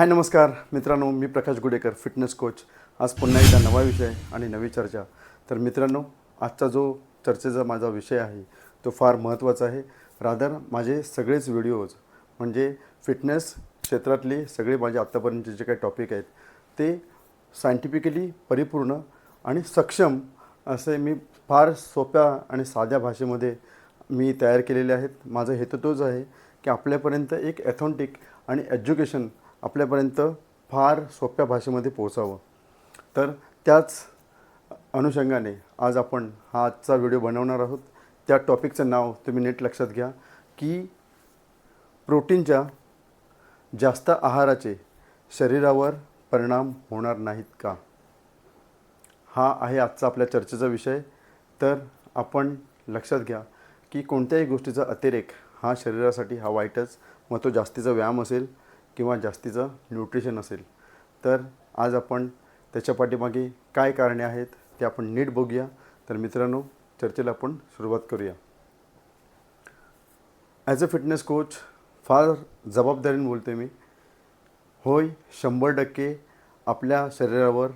हाय नमस्कार मित्रांनो, मी प्रकाश Gudekar, fitness coach. आज पुन्हा एकदा नवा विषय आणि नवी चर्चा. तर मित्रांनो, आजचा जो चर्चेचा माझा विषय आहे तो फार महत्त्वाचा आहे. रादर माझे सगळेच व्हिडिओज म्हणजे फिटनेस क्षेत्रातले सगळे माझे आत्तापर्यंतचे जे काही टॉपिक आहेत ते सायंटिफिकली परिपूर्ण आणि सक्षम असे मी फार सोप्या आणि साध्या भाषेमध्ये मी तयार केलेले आहेत. माझा हेतू तोच आहे की आपल्यापर्यंत एक ॲथेंटिक आणि एज्युकेशन आपल्यापर्यंत फार सोप्या भाषेमध्ये पोहोचावं. तर त्याच अनुषंगाने आज आपण हा आजचा व्हिडिओ बनवणार आहोत. त्या टॉपिकचं नाव तुम्ही नीट लक्षात घ्या की प्रोटीनच्या जास्त आहाराचे शरीरावर परिणाम होणार नाहीत का, हा आहे आजचा आपल्या चर्चेचा विषय. तर आपण लक्षात घ्या की कोणत्याही गोष्टीचा अतिरेक हा शरीरासाठी हा वाईटच, मग तो जास्तीचा व्यायाम असेल किंवा जास्तीचं न्यूट्रिशन असेल. तर आज आपण त्याच्या पाठीमागे काय कारणे आहेत ते आपण नीट बघूया. तर मित्रांनो, चर्चेला आपण सुरुवात करूया. ॲज अ फिटनेस कोच फार जबाबदारीने बोलते मी. होय, 100% आपल्या शरीरावर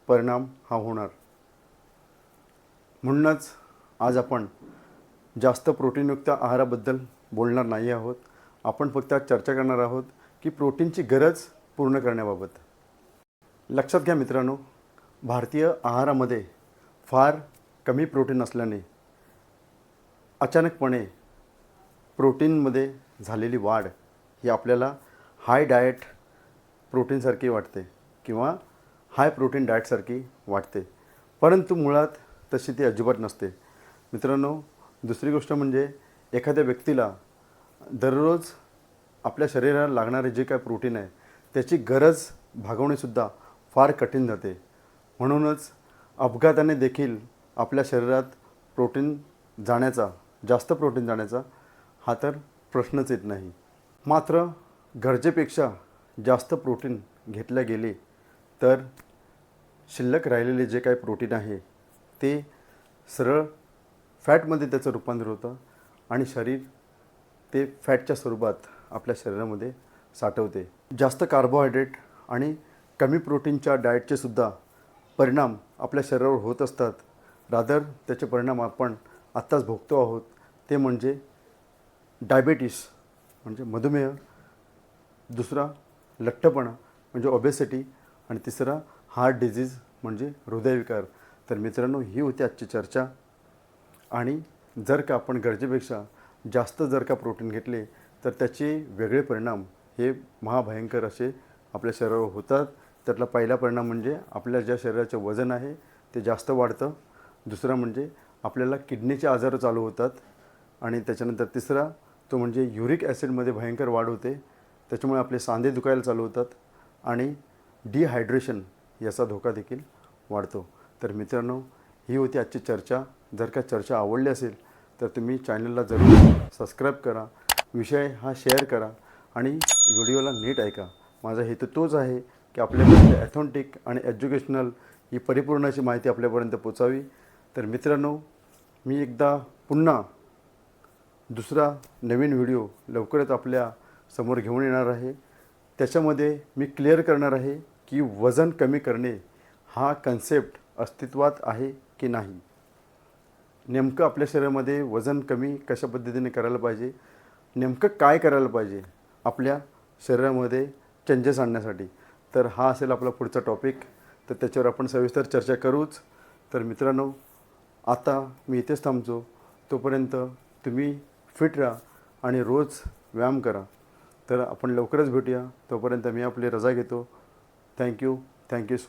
परिणाम हा होणार. म्हणूनच आज आपण जास्त प्रोटीनयुक्त आहाराबद्दल बोलणार नाही आहोत. आपण फक्त चर्चा करणार आहोत की प्रोटीनची गरज पूर्ण करण्याबाबत. लक्षात घ्या मित्रांनो, भारतीय आहारामध्ये फार कमी प्रोटीन असल्याने अचानकपणे प्रोटीनमध्ये झालेली वाढ ही आपल्याला हाय डाएट प्रोटीनसारखी वाटते किंवा हाय प्रोटीन डाएटसारखी वाटते, परंतु मुळात तशी ती अजिबात नसते. मित्रांनो, दुसरी गोष्ट म्हणजे एखाद्या व्यक्तीला दररोज आपल्या शरीराला लागणारे जे काय प्रोटीन आहे त्याची गरज भागवणेसुद्धा फार कठीण जाते. म्हणूनच अपघाताने देखील आपल्या शरीरात जास्त प्रोटीन जाण्याचा हा तर प्रश्नच येत नाही. मात्र गरजेपेक्षा जास्त प्रोटीन घेतले गेले तर शिल्लक राहिलेले जे काही प्रोटीन आहे ते सरळ फॅटमध्ये त्याचं रूपांतर होतं आणि शरीर ते फॅटच्या स्वरूपात आपल्या शरीरामध्ये साठवते. जास्त कार्बोहायड्रेट आणि कमी प्रोटीनच्या डाएटचे सुद्धा परिणाम आपल्या शरीरावर होत असतात. रादर त्याचे परिणाम आपण आत्ताच भोगतो आहोत. ते म्हणजे डायबेटीस म्हणजे मधुमेह, दुसरा लठ्ठपणा म्हणजे ओबेसिटी आणि तिसरा हार्ट डिझीज म्हणजे हृदयविकार. तर मित्रांनो, ही होती आजची चर्चा. आणि जर का आपण गरजेपेक्षा जास्त जर का प्रोटीन घेतले तर त्याचे वेगळे परिणाम हे महाभयंकर असे आपल्या शरीरावर होतात. त्यातला पहिला परिणाम म्हणजे आपल्या ज्या शरीराचं वजन आहे ते जास्त वाढतं. दुसरा म्हणजे आपल्याला किडनीचे आजार चालू होतात. आणि त्याच्यानंतर तिसरा तो म्हणजे युरिक ॲसिडमध्ये भयंकर वाढ होते. त्याच्यामुळे आपले सांधे दुखायला चालू होतात आणि डिहायड्रेशन याचा धोका देखील वाढतो. तर मित्रांनो, ही होती आजची चर्चा. जर का चर्चा आवडली असेल तर तुम्ही चॅनलला जरूर सबस्क्राईब करा, विषय हा शेअर करा आणि व्हिडिओला नीट ऐका. माझा हेतू तोच आहे की आपल्यापर्यंत ॲथेंटिक आणि एज्युकेशनल ही परिपूर्ण अशी माहिती आपल्यापर्यंत पोचावी. तर मित्रांनो, मी एकदा पुन्हा दुसरा नवीन व्हिडिओ लवकरच आपल्या समोर घेऊन येणार आहे. त्याच्यामध्ये मी क्लिअर करणार आहे की वजन कमी करणे हा कन्सेप्ट अस्तित्वात आहे की नाही, नेमकं आपल्या शरीरामध्ये वजन कमी कशा पद्धतीने करायला पाहिजे, नेमकं काय करायला पाहिजे आपल्या शरीरामध्ये चेंजेस आणण्यासाठी. तर हा असेल आपला पुढचा टॉपिक. तर त्याच्यावर आपण सविस्तर चर्चा करूच. तर मित्रांनो, आता मी इथेच थांबतो. तोपर्यंत तुम्ही फिट राहा आणि रोज व्यायाम करा. तर आपण लवकरच भेटूया. तोपर्यंत मी आपली रजा घेतो. Thank you so